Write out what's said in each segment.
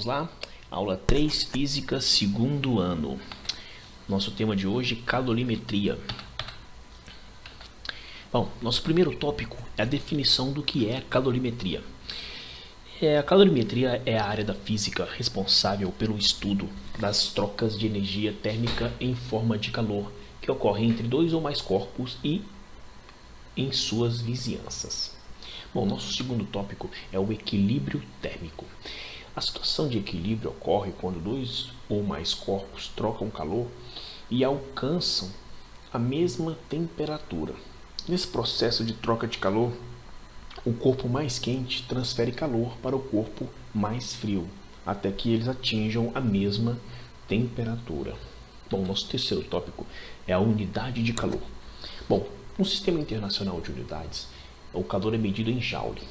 Vamos lá? Aula 3, Física, segundo ano. Nosso tema de hoje, calorimetria. Bom, nosso primeiro tópico é a definição do que é calorimetria. A calorimetria é a área da física responsável pelo estudo das trocas de energia térmica em forma de calor que ocorrem entre dois ou mais corpos e em suas vizinhanças. Bom, nosso segundo tópico é o equilíbrio térmico. A situação de equilíbrio ocorre quando dois ou mais corpos trocam calor e alcançam a mesma temperatura. Nesse processo de troca de calor, o corpo mais quente transfere calor para o corpo mais frio, até que eles atinjam a mesma temperatura. Bom, nosso terceiro tópico é a unidade de calor. Bom, no Sistema Internacional de Unidades, o calor é medido em joule.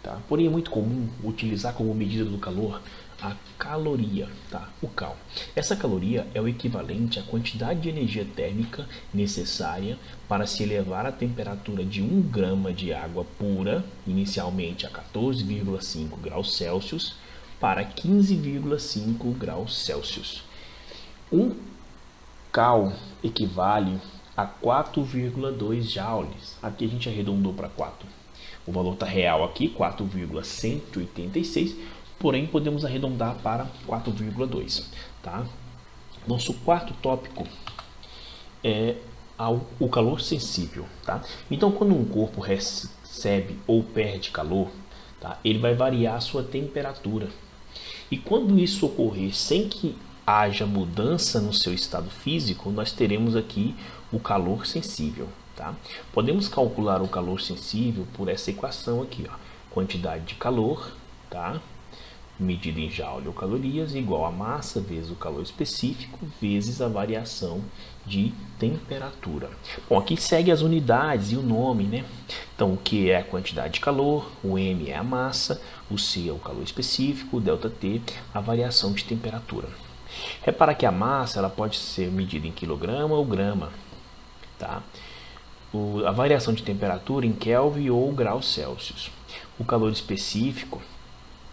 Tá? Porém, é muito comum utilizar como medida do calor a caloria, tá? O cal. Essa caloria é o equivalente à quantidade de energia térmica necessária para se elevar a temperatura de 1 grama de água pura, inicialmente a 14,5 graus Celsius, para 15,5 graus Celsius. 1 cal equivale a 4,2 joules. Aqui a gente arredondou para 4. O valor está real aqui, 4,186, porém podemos arredondar para 4,2. Tá? Nosso quarto tópico é o calor sensível. Tá? Então, quando um corpo recebe ou perde calor, tá? Ele vai variar a sua temperatura. E quando isso ocorrer sem que haja mudança no seu estado físico, nós teremos aqui o calor sensível. Tá? Podemos calcular o calor sensível por essa equação aqui, ó. Quantidade de calor, tá? Medida em joule ou calorias, igual a massa vezes o calor específico vezes a variação de temperatura. Bom, aqui segue as unidades e o nome, né? Então, o Q é a quantidade de calor, o M é a massa, o C é o calor específico, o ΔT a variação de temperatura. Repara que a massa ela pode ser medida em quilograma ou grama, tá? A variação de temperatura em Kelvin ou graus Celsius. O calor específico,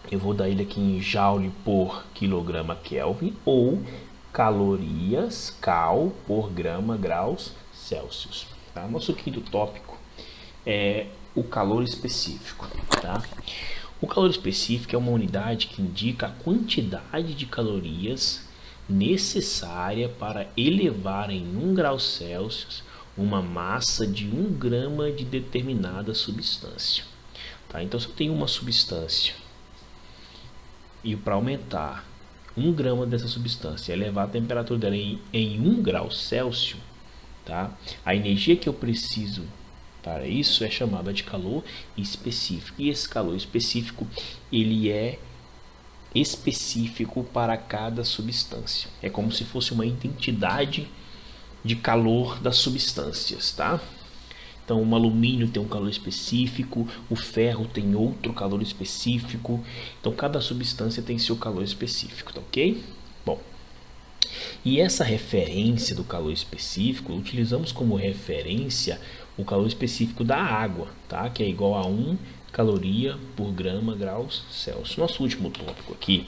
eu vou dar ele aqui em joule por quilograma Kelvin ou calorias cal por grama graus Celsius. Tá? Nosso quinto tópico é o calor específico. Tá? O calor específico é uma unidade que indica a quantidade de calorias necessária para elevar em 1 grau Celsius uma massa de 1 grama de determinada substância. Tá? Então, se eu tenho uma substância e para aumentar 1 grama dessa substância, elevar a temperatura dela em 1 grau Celsius, tá? A energia que eu preciso para isso é chamada de calor específico. E esse calor específico, ele é específico para cada substância. É como se fosse uma identidade de calor das substâncias, tá? Então, o alumínio tem um calor específico, o ferro tem outro calor específico. Então, cada substância tem seu calor específico, tá ok? Bom, e essa referência do calor específico, utilizamos como referência o calor específico da água, tá? Que é igual a 1 caloria por grama graus Celsius. Nosso último tópico aqui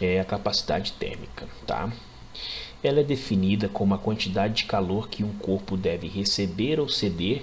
é a capacidade térmica, tá? Ela é definida como a quantidade de calor que um corpo deve receber ou ceder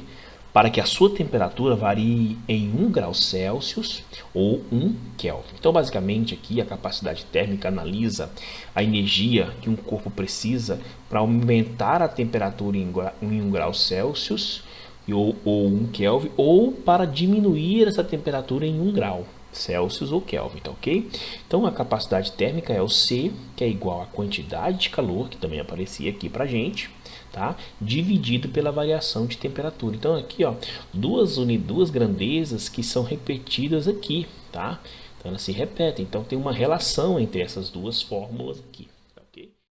para que a sua temperatura varie em 1 grau Celsius ou 1 Kelvin. Então, basicamente, aqui a capacidade térmica analisa a energia que um corpo precisa para aumentar a temperatura em 1 grau Celsius ou 1 Kelvin, ou para diminuir essa temperatura em 1 grau Celsius ou Kelvin, tá ok? Então a capacidade térmica é o C, que é igual à quantidade de calor, que também aparecia aqui pra gente, tá? Dividido pela variação de temperatura. Então aqui, ó, duas grandezas que são repetidas aqui, tá? Então elas se repetem, então tem uma relação entre essas duas fórmulas aqui.